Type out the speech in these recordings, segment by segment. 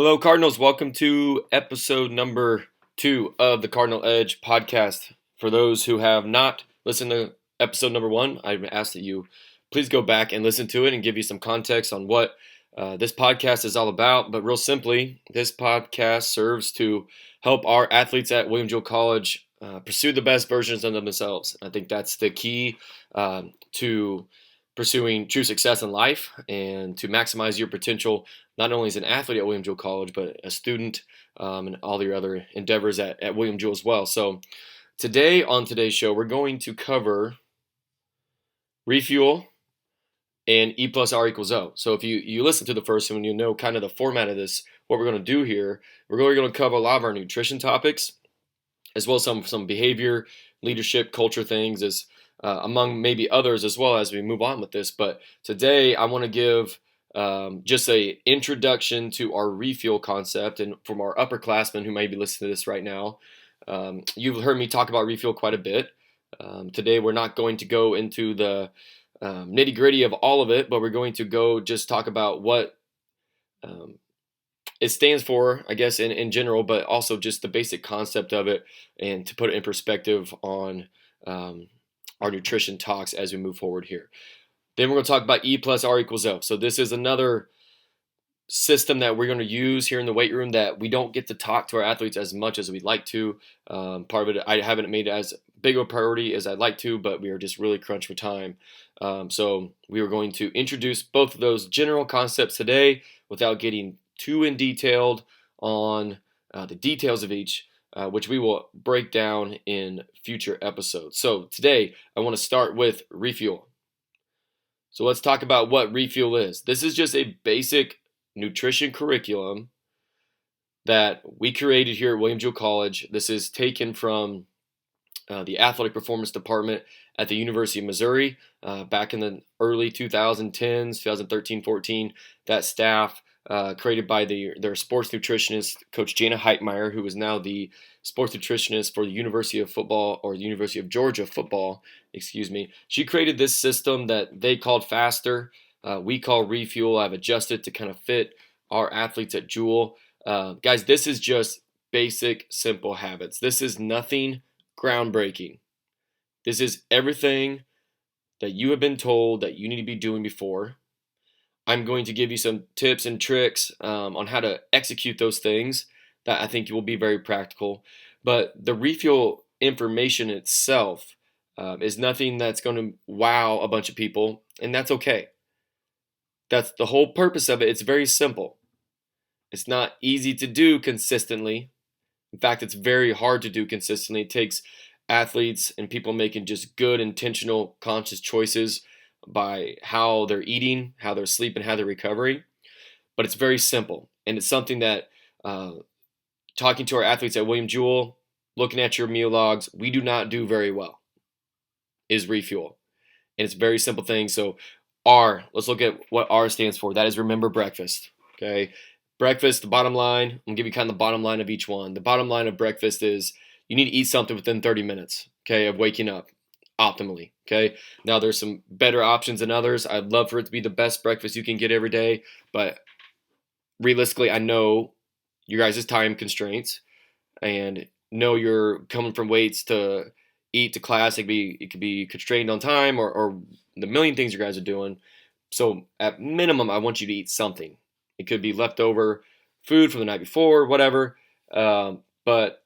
Hello, Cardinals. Welcome to episode number 2 of the Cardinal Edge podcast. For those who have not listened to episode number 1, I ask that you please go back and listen to it and give you some context on what this podcast is all about. But real simply, this podcast serves to help our athletes at William Jewell College pursue the best versions of themselves. I think that's the key to pursuing true success in life and to maximize your potential, not only as an athlete at William Jewell College, but a student and all your other endeavors at William Jewell as well. So today, on today's show, we're going to cover REFUEL and E+R=O. So if you listen to the first one, you know kind of the format of this, what we're going to do here. We're going to cover a lot of our nutrition topics, as well as some behavior, leadership, culture things, as among maybe others as well as we move on with this. But today I want to give just a introduction to our refuel concept, and from our upperclassmen who may be listening to this right now, you've heard me talk about refuel quite a bit. Today we're not going to go into the nitty gritty of all of it, but we're going to go just talk about what it stands for, I guess, in general, but also just the basic concept of it, and to put it in perspective on our nutrition talks as we move forward here. Then we're going to talk about E+R=O. So this is another system that we're going to use here in the weight room that we don't get to talk to our athletes as much as we'd like to. Part of it, I haven't made it as big of a priority as I'd like to, but we are just really crunched for time. So we are going to introduce both of those general concepts today without getting too in detailed on the details of each, which we will break down in future episodes. So today I want to start with refuel. So let's talk about what refuel is. This is just a basic nutrition curriculum that we created here at William Jewell College. This is taken from the athletic performance department at the University of Missouri back in the early 2010s, 2013-14. That staff created by their sports nutritionist, Coach Jana Heitmeyer, who is now the sports nutritionist for the University of Football, or the University of Georgia football, She created this system that they called Faster. We call Refuel. I've adjusted to kind of fit our athletes at Jewell. Guys, this is just basic, simple habits. This is nothing groundbreaking. This is everything that you have been told that you need to be doing before. I'm going to give you some tips and tricks on how to execute those things that I think will be very practical. But the refuel information itself is nothing that's going to wow a bunch of people, and that's okay. That's the whole purpose of it. It's very simple. It's not easy to do consistently. In fact, it's very hard to do consistently. It takes athletes and people making just good, intentional, conscious choices by how they're eating, how they're sleeping, how they're recovering. But it's very simple. And it's something that talking to our athletes at William Jewell, looking at your meal logs, we do not do very well, is refuel. And it's a very simple thing. So let's look at what R stands for. That is remember breakfast. Okay. Breakfast, the bottom line, I'm going to give you kind of the bottom line of each one. The bottom line of breakfast is you need to eat something within 30 minutes, okay, of waking up optimally, okay? Now, there's some better options than others. I'd love for it to be the best breakfast you can get every day, but realistically, I know your guys' time constraints, and know you're coming from weights to eat to class. It could be constrained on time or the million things you guys are doing. So at minimum, I want you to eat something. It could be leftover food from the night before, whatever. But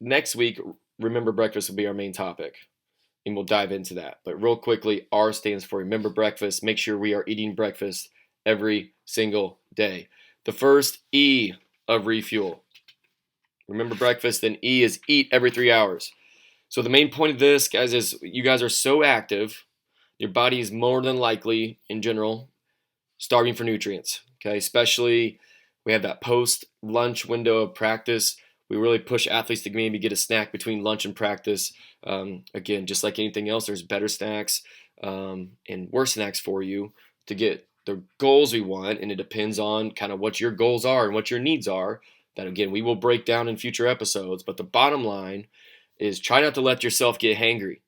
next week, remember breakfast will be our main topic, and we'll dive into that. But real quickly, R stands for remember breakfast. Make sure we are eating breakfast every single day. The first E of refuel. Remember breakfast, then E is eat every 3 hours. So the main point of this, guys, is you guys are so active, your body is more than likely, in general, starving for nutrients. Okay, especially we have that post-lunch window of practice. We really push athletes to maybe get a snack between lunch and practice. Again, just like anything else, there's better snacks and worse snacks for you to get the goals we want, and it depends on kind of what your goals are and what your needs are. That, again, we will break down in future episodes. But the bottom line is try not to let yourself get hangry.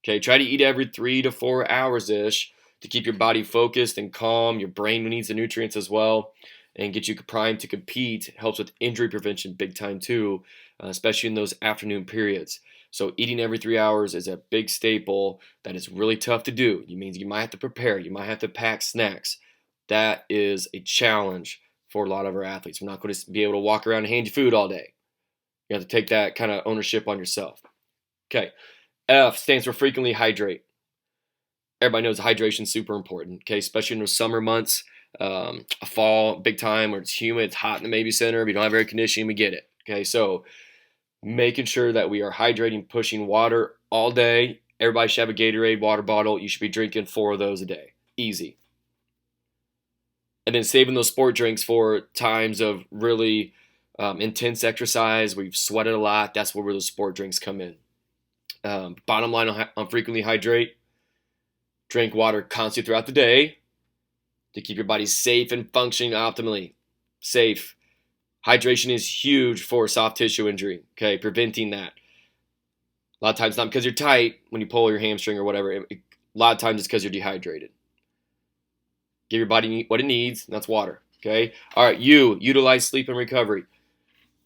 Okay, try to eat every 3 to 4 hours-ish to keep your body focused and calm. Your brain needs the nutrients as well. and get you primed to compete. It helps with injury prevention big time too, especially in those afternoon periods. So eating every 3 hours is a big staple that is really tough to do. It means you might have to prepare, you might have to pack snacks. That is a challenge for a lot of our athletes. We're not going to be able to walk around and hand you food all day. You have to take that kind of ownership on yourself. Okay. F stands for frequently hydrate. Everybody knows hydration is super important, okay, especially in the summer months, a fall, big time, where it's humid, it's hot in the Maybe Center. If you don't have air conditioning, we get it, okay? So making sure that we are hydrating, pushing water all day. Everybody should have a Gatorade water bottle. You should be drinking 4 of those a day. Easy. And then saving those sport drinks for times of really intense exercise. We've sweated a lot. That's where those sport drinks come in. Bottom line on frequently hydrate. Drink water constantly throughout the day to keep your body safe and functioning optimally. Safe. Hydration is huge for soft tissue injury, okay, preventing that. A lot of times not because you're tight when you pull your hamstring or whatever. A lot of times it's because you're dehydrated. Give your body what it needs, and that's water, okay? All right, utilize sleep and recovery.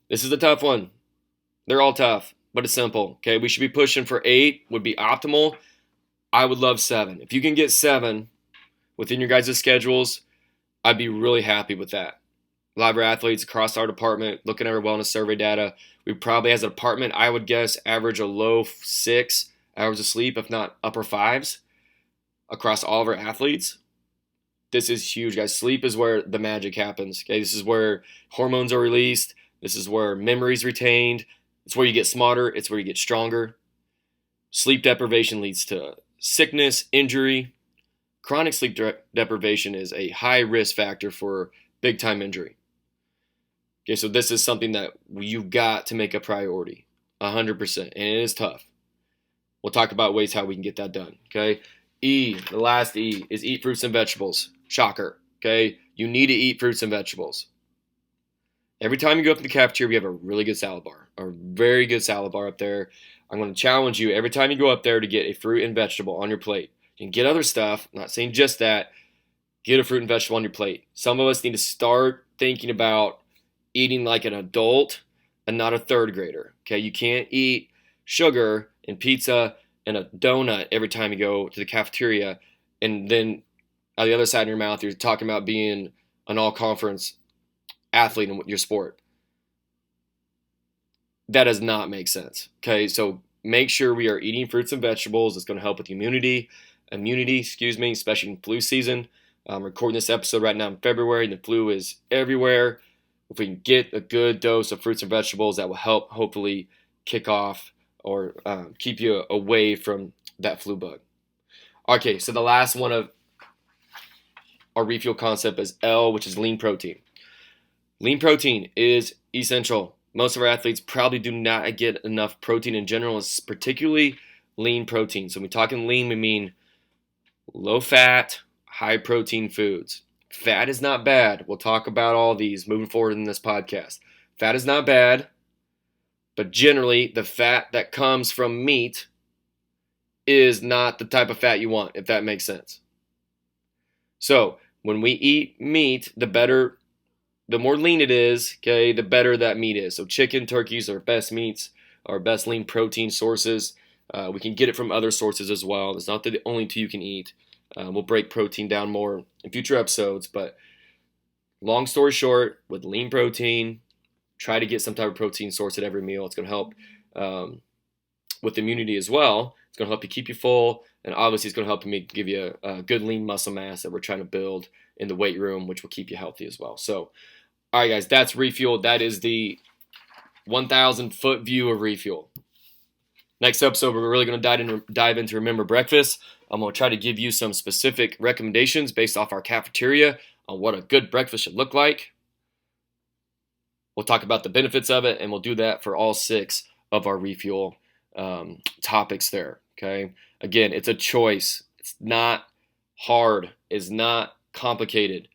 This is a tough one. They're all tough, but it's simple, okay? We should be pushing for 8 would be optimal. I would love 7. If you can get 7 within your guys' schedules, I'd be really happy with that. A lot of our athletes across our department, looking at our wellness survey data, we probably, as a department, I would guess, average a low 6 hours of sleep, if not upper 5s, across all of our athletes. This is huge, guys. Sleep is where the magic happens. Okay, this is where hormones are released. This is where memory is retained. It's where you get smarter. It's where you get stronger. Sleep deprivation leads to sickness, injury. Chronic sleep deprivation is a high risk factor for big time injury. Okay, so this is something that you've got to make a priority, 100%, and it is tough. We'll talk about ways how we can get that done, okay? E, the last E, is eat fruits and vegetables. Shocker, okay? You need to eat fruits and vegetables. Every time you go up to the cafeteria, we have a really good salad bar, a very good salad bar up there. I'm going to challenge you every time you go up there to get a fruit and vegetable on your plate. You can get other stuff, I'm not saying just that. Get a fruit and vegetable on your plate. Some of us need to start thinking about eating like an adult and not a third grader. Okay, you can't eat sugar and pizza and a donut every time you go to the cafeteria, and then on the other side of your mouth, you're talking about being an all-conference athlete in your sport. That does not make sense. Okay, so make sure we are eating fruits and vegetables. It's going to help with immunity, especially in flu season. I'm recording this episode right now in February, and the flu is everywhere. If we can get a good dose of fruits and vegetables, that will help hopefully kick off or keep you away from that flu bug. Okay, so the last one of our refuel concept is L, which is lean protein. Lean protein is essential. Most of our athletes probably do not get enough protein in general, particularly lean protein. So when we're talking lean, we mean low fat, high protein foods. Fat is not bad. We'll talk about all these moving forward in this podcast. Fat is not bad, but generally the fat that comes from meat is not the type of fat you want, if that makes sense. So when we eat meat, the more lean it is, okay, the better that meat is. So chicken, turkeys are best meats, our best lean protein sources. We can get it from other sources as well. It's not the only 2 you can eat. We'll break protein down more in future episodes, but long story short, with lean protein, try to get some type of protein source at every meal. It's going to help with immunity as well. It's going to help you keep you full, and obviously it's going to help give you a good lean muscle mass that we're trying to build in the weight room, which will keep you healthy as well. So, all right, guys, that's Refuel. That is the 1,000-foot view of Refuel. Next episode, we're really going to dive into Remember Breakfast. I'm going to try to give you some specific recommendations based off our cafeteria on what a good breakfast should look like. We'll talk about the benefits of it, and we'll do that for all 6 of our Refuel topics there, okay? Again, it's a choice. It's not hard. It's not complicated.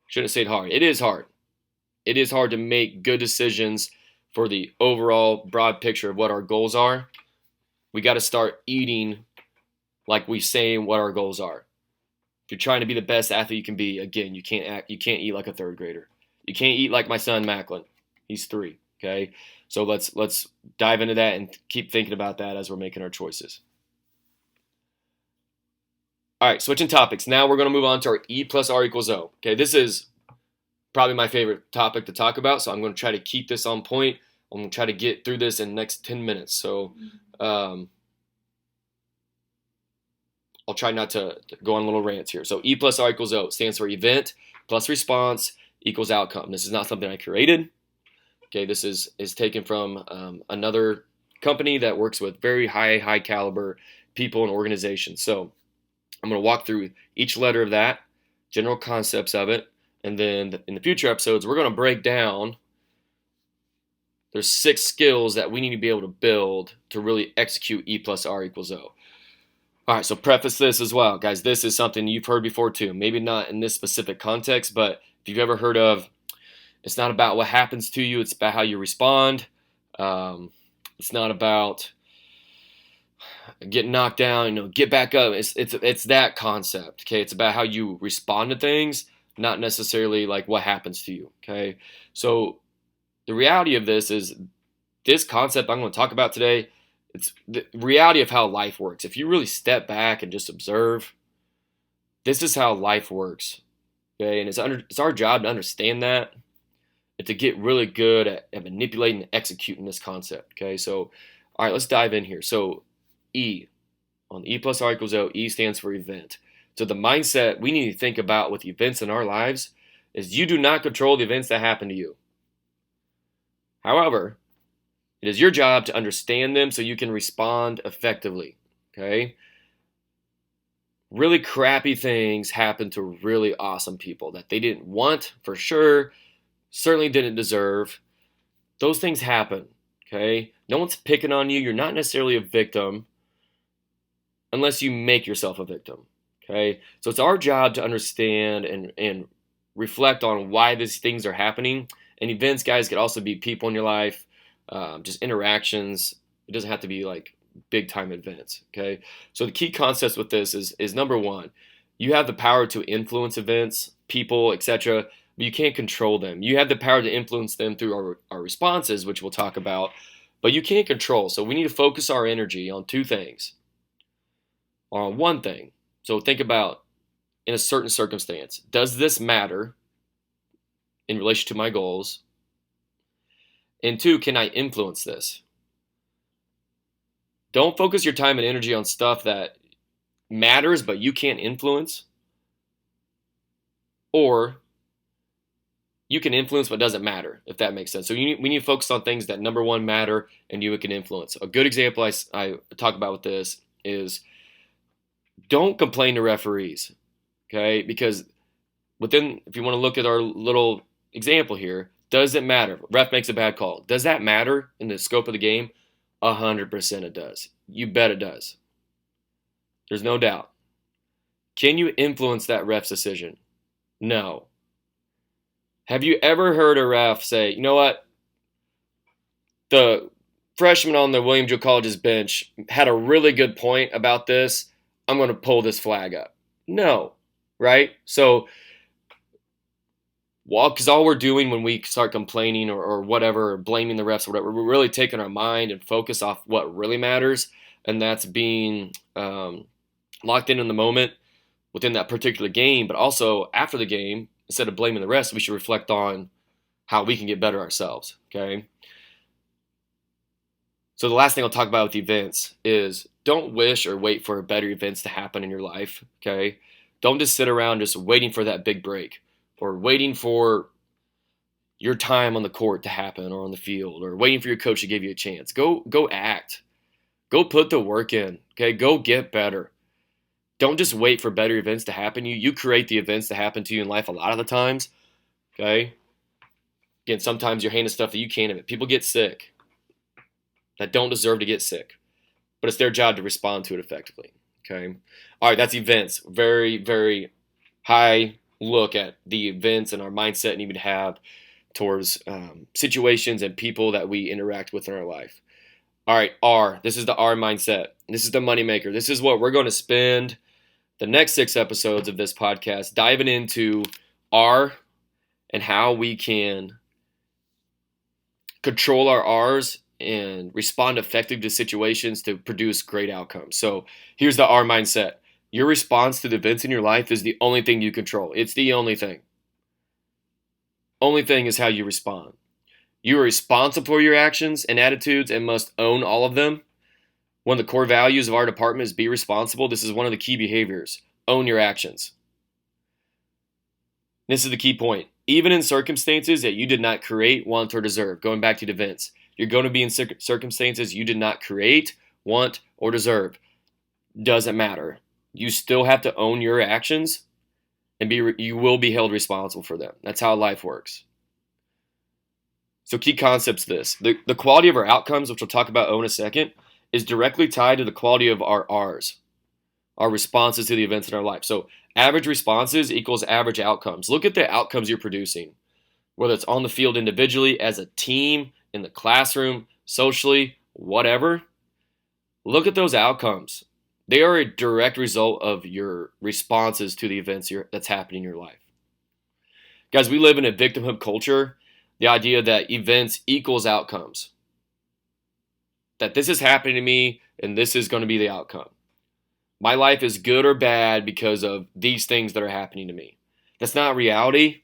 Shouldn't have said hard. It is hard. It is hard to make good decisions for the overall broad picture of what our goals are. We got to start eating like we say what our goals are. If you're trying to be the best athlete you can be, again, you can't eat like a third grader. You can't eat like my son Macklin. He's 3. Okay, so let's dive into that and keep thinking about that as we're making our choices. All right, switching topics. Now we're going to move on to our E plus R equals O. Okay, this is probably my favorite topic to talk about, so I'm going to try to keep this on point. I'm going to try to get through this in the next 10 minutes. So I'll try not to go on little rants here. So E plus R equals O stands for event plus response equals outcome. This is not something I created. Okay, this is taken from another company that works with very high caliber people and organizations. So I'm going to walk through each letter of that, general concepts of it, and then in the future episodes, we're going to break down. There's 6 skills that we need to be able to build to really execute E plus R equals O. All right, so preface this as well. Guys, this is something you've heard before too. Maybe not in this specific context, but if you've ever heard of, it's not about what happens to you, it's about how you respond. It's not about getting knocked down, get back up. It's that concept, okay? It's about how you respond to things, not necessarily like what happens to you, okay? So the reality of this is this concept I'm going to talk about today, it's the reality of how life works. If you really step back and just observe, this is how life works, okay? And it's our job to understand that and to get really good at manipulating and executing this concept, okay? So, all right, let's dive in here. So E, on E plus R equals O, E stands for event. So the mindset we need to think about with events in our lives is you do not control the events that happen to you. However, it is your job to understand them so you can respond effectively, okay? Really crappy things happen to really awesome people that they didn't want for sure, certainly didn't deserve. Those things happen, okay? No one's picking on you. You're not necessarily a victim unless you make yourself a victim, okay? So it's our job to understand and reflect on why these things are happening. And events, guys, could also be people in your life, just interactions. It doesn't have to be like big time events, okay? So the key concepts with this is number 1, you have the power to influence events, people, etc., but you can't control them. You have the power to influence them through our responses, which we'll talk about, but you can't control. So we need to focus our energy on 2 things, or on 1 thing. So think about, in a certain circumstance, does this matter in relation to my goals? And 2, can I influence this? Don't focus your time and energy on stuff that matters but you can't influence, or you can influence but doesn't matter, if that makes sense. So we need to focus on things that, number 1, matter and you can influence. A good example I talk about with this is don't complain to referees, okay? Because if you want to look at our little example here, does it matter? Ref makes a bad call. Does that matter in the scope of the game? 100% it does. You bet it does. There's no doubt. Can you influence that ref's decision? No. Have you ever heard a ref say, you know what? The freshman on the William Joe College's bench had a really good point about this. I'm going to pull this flag up. No, right? So, because all we're doing when we start complaining or whatever, or blaming the refs or whatever, we're really taking our mind and focus off what really matters, and that's being locked in the moment within that particular game. But also after the game, instead of blaming the refs, we should reflect on how we can get better ourselves, okay? So the last thing I'll talk about with events is don't wish or wait for better events to happen in your life, okay? Don't just sit around just waiting for that big break or waiting for your time on the court to happen or on the field or waiting for your coach to give you a chance. Go act. Go put the work in, okay? Go get better. Don't just wait for better events to happen to you. You create the events that happen to you in life a lot of the times, okay? Again, sometimes you're handling stuff that you can't admit. People get sick that don't deserve to get sick, but it's their job to respond to it effectively, okay? All right, that's events. Very, very high look at the events and our mindset need to have towards situations and people that we interact with in our life. All right, R. This is the R mindset. This is the moneymaker. This is what we're going to spend the next 6 episodes of this podcast diving into R and how we can control our R's and respond effectively to situations to produce great outcomes. So here's the R mindset. Your response to the events in your life is the only thing you control. It's the only thing. Only thing is how you respond. You are responsible for your actions and attitudes and must own all of them. One of the core values of our department is be responsible. This is one of the key behaviors. Own your actions. This is the key point. Even in circumstances that you did not create, want, or deserve, going back to the events, you're going to be in circumstances you did not create, want, or deserve. Doesn't matter. You still have to own your actions, and you will be held responsible for them. That's how life works. So key concepts this. The quality of our outcomes, which we'll talk about in a second, is directly tied to the quality of our R's, our responses to the events in our life. So average responses equals average outcomes. Look at the outcomes you're producing, whether it's on the field individually, as a team, in the classroom, socially, whatever. Look at those outcomes. They are a direct result of your responses to the events that's happening in your life. Guys, we live in a victimhood culture. The idea that events equals outcomes. That this is happening to me and this is going to be the outcome. My life is good or bad because of these things that are happening to me. That's not reality.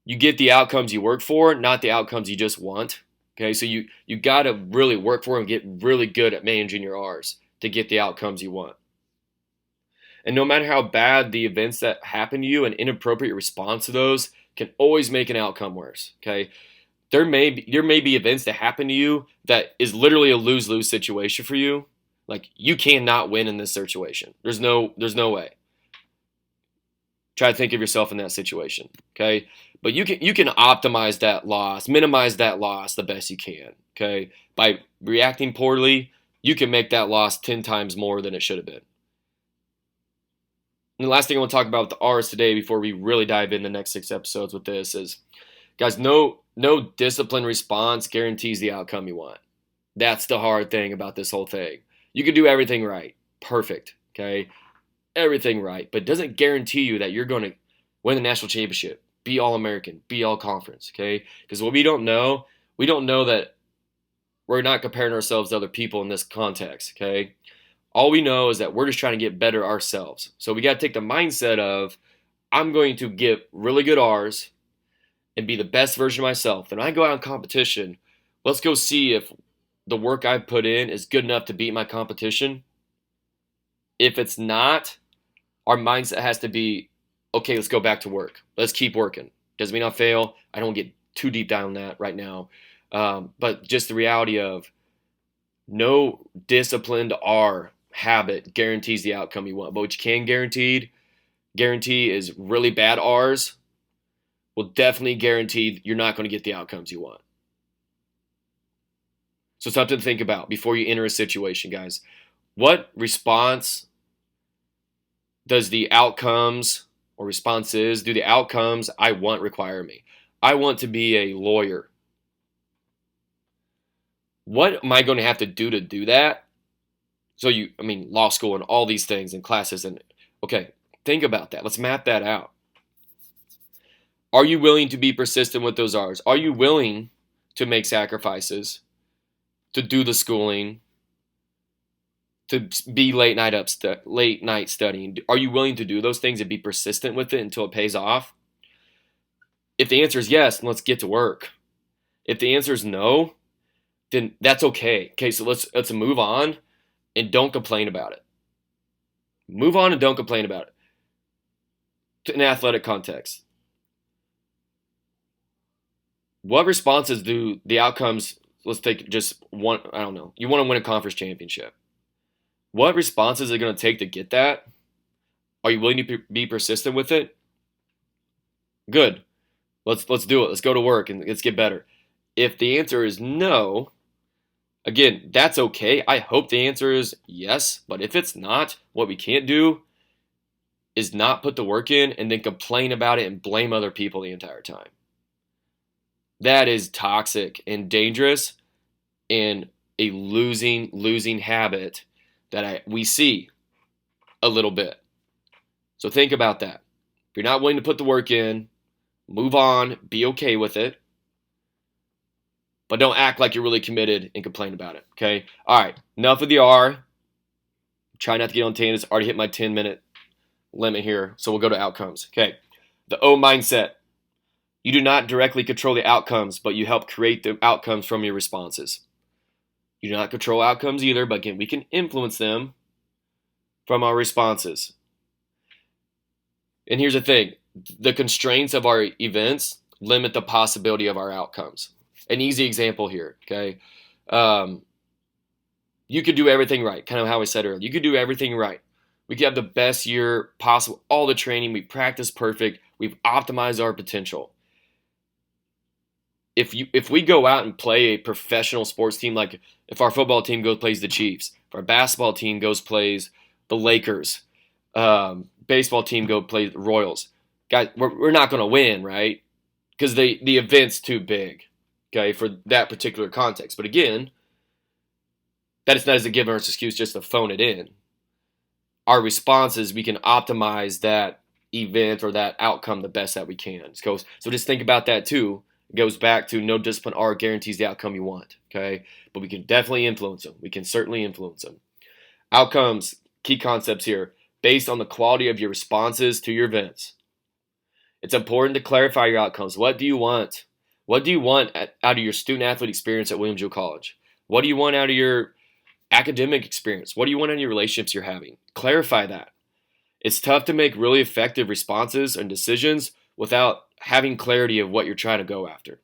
You get the outcomes you work for, not the outcomes you just want. Okay, so you got to really work for and get really good at managing your R's to get the outcomes you want. And no matter how bad the events that happen to you, an inappropriate response to those can always make an outcome worse. Okay, there may be events that happen to you that is literally a lose-lose situation for you. Like, you cannot win in this situation. There's no way. Try to think of yourself in that situation. Okay, but you can optimize that loss, minimize that loss the best you can. Okay, by reacting poorly, you can make that loss 10 times more than it should have been. And the last thing I want to talk about with the R's today before we really dive in the next 6 episodes with this is, guys, no disciplined response guarantees the outcome you want. That's the hard thing about this whole thing. You can do everything right. Perfect. Okay? Everything right. But it doesn't guarantee you that you're going to win the national championship, be All-American, be All-Conference. Okay? Because what we don't know that we're not comparing ourselves to other people in this context. Okay? All we know is that we're just trying to get better ourselves. So we got to take the mindset of, I'm going to get really good R's and be the best version of myself. And I go out in competition, let's go see if the work I've put in is good enough to beat my competition. If it's not, our mindset has to be, okay, let's go back to work. Let's keep working. Doesn't mean I'll fail. I don't get too deep down that right now. But just the reality of no disciplined R habit guarantees the outcome you want. But what you can guarantee is really bad R's will definitely guarantee you're not going to get the outcomes you want. So something to think about before you enter a situation, guys. What response does the outcomes or responses, do the outcomes I want require me? I want to be a lawyer. What am I going to have to do that? So law school and all these things and classes and, okay, think about that. Let's map that out. Are you willing to be persistent with those R's? Are you willing to make sacrifices, to do the schooling, to be late night studying? Are you willing to do those things and be persistent with it until it pays off? If the answer is yes, then let's get to work. If the answer is no, then that's okay. Okay, so let's move on and don't complain about it. Move on and don't complain about it. In an athletic context, what responses do the outcomes, let's take just one, I don't know, you want to win a conference championship. What responses are it going to take to get that? Are you willing to be persistent with it? Good. Let's do it. Let's go to work and let's get better. If the answer is no, again, that's okay. I hope the answer is yes, but if it's not, what we can't do is not put the work in and then complain about it and blame other people the entire time. That is toxic and dangerous and a losing habit that we see a little bit. So think about that. If you're not willing to put the work in, Move on, be okay with it, but don't act like you're really committed and complain about it, okay? All right, enough of the R. Try not to get on tangents. Already hit my 10-minute limit here, so we'll go to outcomes. Okay, the O mindset. You do not directly control the outcomes, but you help create the outcomes from your responses. You do not control outcomes either, but again, we can influence them from our responses. And here's the thing. The constraints of our events limit the possibility of our outcomes. An easy example here, okay? You could do everything right, kind of how I said earlier. You could do everything right. We could have the best year possible, all the training, we practice perfect, we've optimized our potential. If we go out and play a professional sports team, like if our football team goes plays the Chiefs, if our basketball team goes plays the Lakers, baseball team go play the Royals, guys, we're not going to win, right? Because the event's too big, okay, for that particular context. But again, that is not as a given or excuse just to phone it in. Our responses, we can optimize that event or that outcome the best that we can. So just think about that too. It goes back to no discipline or guarantees the outcome you want, okay? But we can definitely influence them. We can certainly influence them. Outcomes, key concepts here, based on the quality of your responses to your events. It's important to clarify your outcomes. What do you want? What do you want out of your student-athlete experience at Williams-Hill College? What do you want out of your academic experience? What do you want out of your relationships you're having? Clarify that. It's tough to make really effective responses and decisions without having clarity of what you're trying to go after.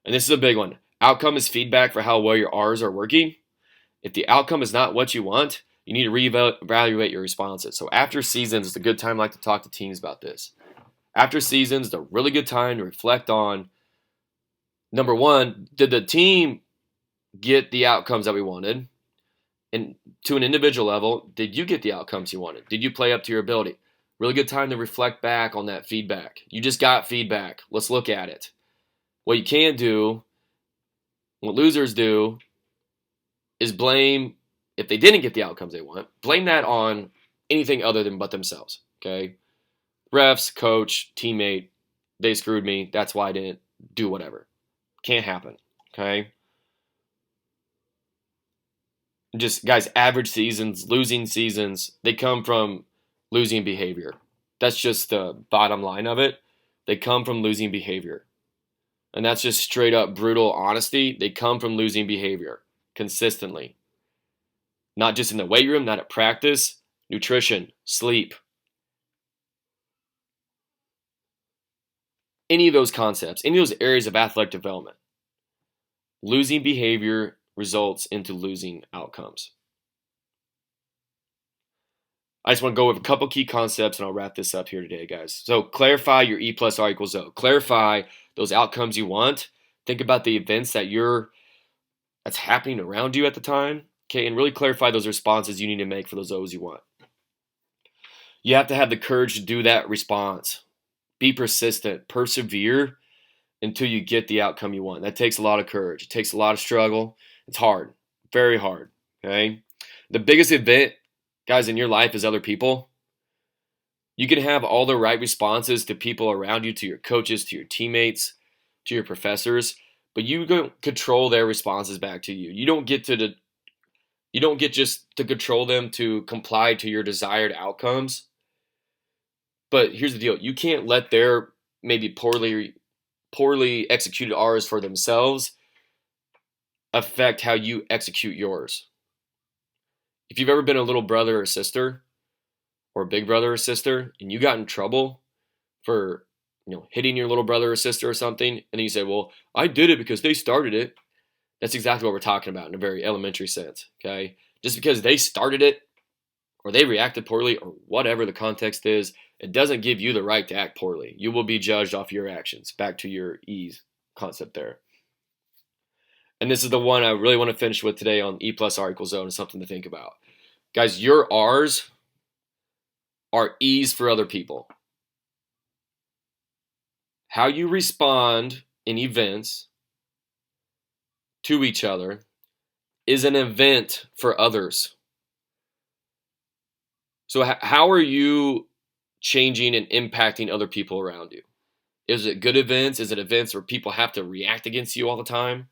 And this is a big one. Outcome is feedback for how well your R's are working. If the outcome is not what you want, you need to reevaluate your responses. So after seasons, it's a good time I like to talk to teams about this. After seasons, it's a really good time to reflect on, number one, did the team get the outcomes that we wanted? And to an individual level, did you get the outcomes you wanted? Did you play up to your ability? Really good time to reflect back on that feedback. You just got feedback. Let's look at it. What you can't do, what losers do, is blame, if they didn't get the outcomes they want, blame that on anything other than but themselves, okay? Refs, coach, teammate, they screwed me. That's why I didn't do whatever. Can't happen, okay? Just, guys, average seasons, losing seasons, they come from losing behavior. That's just the bottom line of it. They come from losing behavior. And that's just straight up brutal honesty. They come from losing behavior consistently. Not just in the weight room, not at practice, nutrition, sleep. Any of those concepts, any of those areas of athletic development. Losing behavior results into losing outcomes. I just want to go over a couple key concepts and I'll wrap this up here today, guys. So clarify your E plus R equals O. Clarify those outcomes you want. Think about the events that's happening around you at the time, okay, and really clarify those responses you need to make for those O's you want. You have to have the courage to do that response. Be persistent, persevere until you get the outcome you want. That takes a lot of courage. It takes a lot of struggle. It's hard, very hard, okay? The biggest event, guys, in your life is other people. You can have all the right responses to people around you, to your coaches, to your teammates, to your professors, but you don't control their responses back to you. You don't get just to control them to comply to your desired outcomes. But here's the deal. You can't let their maybe poorly executed R's for themselves affect how you execute yours. If you've ever been a little brother or sister or a big brother or sister and you got in trouble for hitting your little brother or sister or something, and then you say, well, I did it because they started it. That's exactly what we're talking about in a very elementary sense, okay? Just because they started it or they reacted poorly or whatever the context is, it doesn't give you the right to act poorly. You will be judged off your actions. Back to your ease concept there. And this is the one I really want to finish with today on E plus R equals O, and something to think about. Guys, your R's are E's for other people. How you respond in events to each other is an event for others. So how are you changing and impacting other people around you? Is it good events? Is it events where people have to react against you all the time?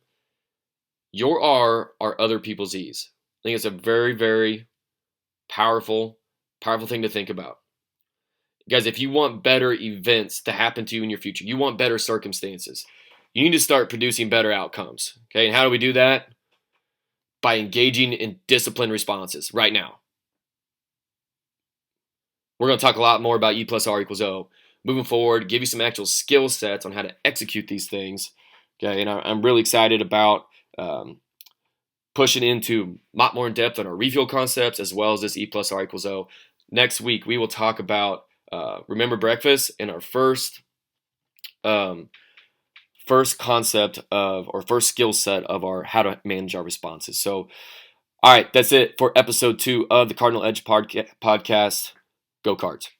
Your R are other people's E's. I think it's a very, very powerful thing to think about. Guys, if you want better events to happen to you in your future, you want better circumstances, you need to start producing better outcomes. Okay, and how do we do that? By engaging in disciplined responses right now. We're going to talk a lot more about E plus R equals O moving forward, give you some actual skill sets on how to execute these things. Okay, and I'm really excited about pushing into a lot more in depth on our refuel concepts as well as this E plus R equals O. Next week, we will talk about remember breakfast and our first concept of, or first skill set of our how to manage our responses. So, all right, that's it for episode 2 of the Cardinal Edge podcast. Go Cards.